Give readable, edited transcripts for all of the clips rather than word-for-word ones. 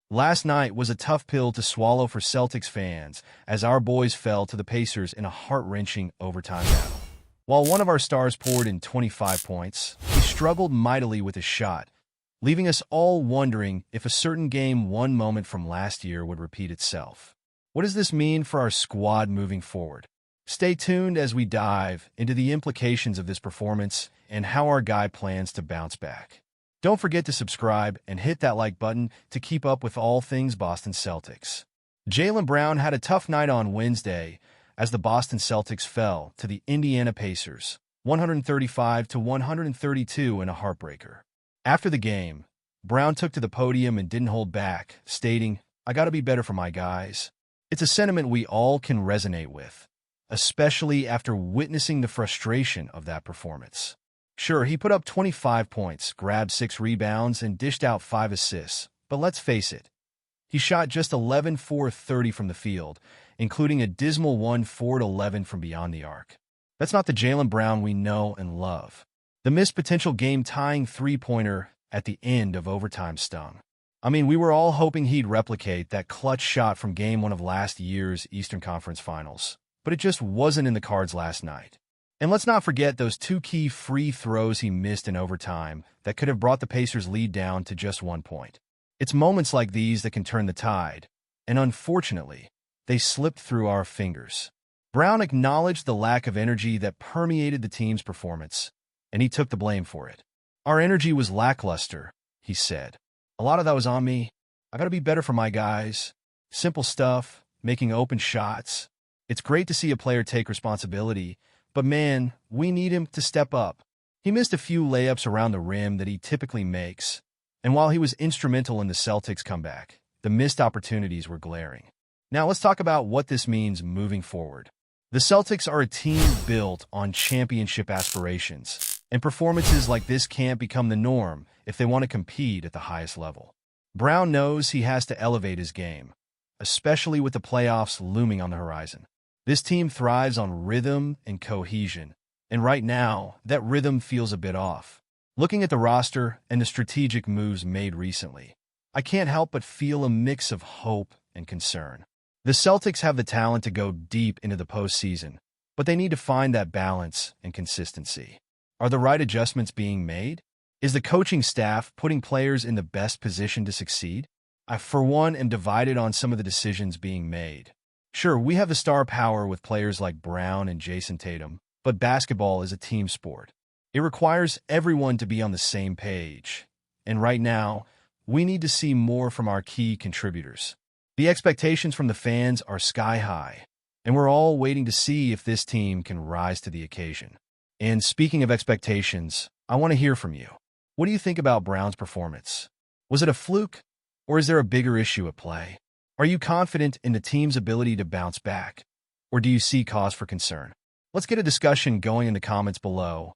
Last night was a tough pill to swallow for Celtics fans as our boys fell to the Pacers in a heart-wrenching overtime battle. While one of our stars poured in 25 points, he struggled mightily with his shot, leaving us all wondering if a certain Game 1 moment from last year would repeat itself. What does this mean for our squad moving forward? Stay tuned as we dive into the implications of this performance and how our guy plans to bounce back. Don't forget to subscribe and hit that like button to keep up with all things Boston Celtics. Jaylen Brown had a tough night on Wednesday as the Boston Celtics fell to the Indiana Pacers, 135-132 in a heartbreaker. After the game, Brown took to the podium and didn't hold back, stating, "I gotta be better for my guys." It's a sentiment we all can resonate with, especially after witnessing the frustration of that performance. Sure, he put up 25 points, grabbed 6 rebounds, and dished out 5 assists, but let's face it, he shot just 11-4-30 from the field, including a dismal 1-4-11 from beyond the arc. That's not the Jaylen Brown we know and love. The missed potential game-tying three-pointer at the end of overtime stung. I mean, we were all hoping he'd replicate that clutch shot from Game 1 of last year's Eastern Conference Finals, but it just wasn't in the cards last night. And let's not forget those 2 key free throws he missed in overtime that could have brought the Pacers' lead down to just 1 point. It's moments like these that can turn the tide, and unfortunately, they slipped through our fingers. Brown acknowledged the lack of energy that permeated the team's performance, and he took the blame for it. "Our energy was lackluster," he said. "A lot of that was on me. I gotta be better for my guys. Simple stuff, making open shots. It's great to see a player take responsibility, but man, we need him to step up." He missed a few layups around the rim that he typically makes, and while he was instrumental in the Celtics' comeback, the missed opportunities were glaring. Now let's talk about what this means moving forward. The Celtics are a team built on championship aspirations, and performances like this can't become the norm if they want to compete at the highest level. Brown knows he has to elevate his game, especially with the playoffs looming on the horizon. This team thrives on rhythm and cohesion, and right now, that rhythm feels a bit off. Looking at the roster and the strategic moves made recently, I can't help but feel a mix of hope and concern. The Celtics have the talent to go deep into the postseason, but they need to find that balance and consistency. Are the right adjustments being made? Is the coaching staff putting players in the best position to succeed? I, for one, am divided on some of the decisions being made. Sure, we have the star power with players like Brown and Jason Tatum, but basketball is a team sport. It requires everyone to be on the same page. And right now, we need to see more from our key contributors. The expectations from the fans are sky high, and we're all waiting to see if this team can rise to the occasion. And speaking of expectations, I want to hear from you. What do you think about Brown's performance? Was it a fluke, or is there a bigger issue at play? Are you confident in the team's ability to bounce back, or do you see cause for concern? Let's get a discussion going in the comments below.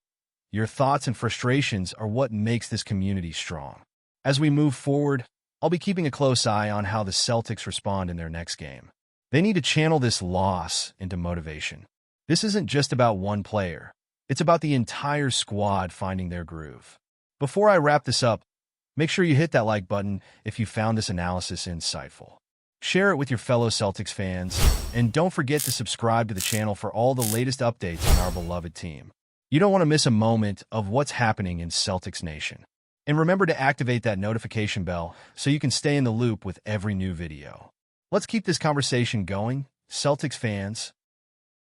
Your thoughts and frustrations are what makes this community strong. As we move forward, I'll be keeping a close eye on how the Celtics respond in their next game. They need to channel this loss into motivation. This isn't just about one player. It's about the entire squad finding their groove. Before I wrap this up, make sure you hit that like button if you found this analysis insightful. Share it with your fellow Celtics fans, and don't forget to subscribe to the channel for all the latest updates on our beloved team. You don't want to miss a moment of what's happening in Celtics Nation. And remember to activate that notification bell so you can stay in the loop with every new video. Let's keep this conversation going, Celtics fans.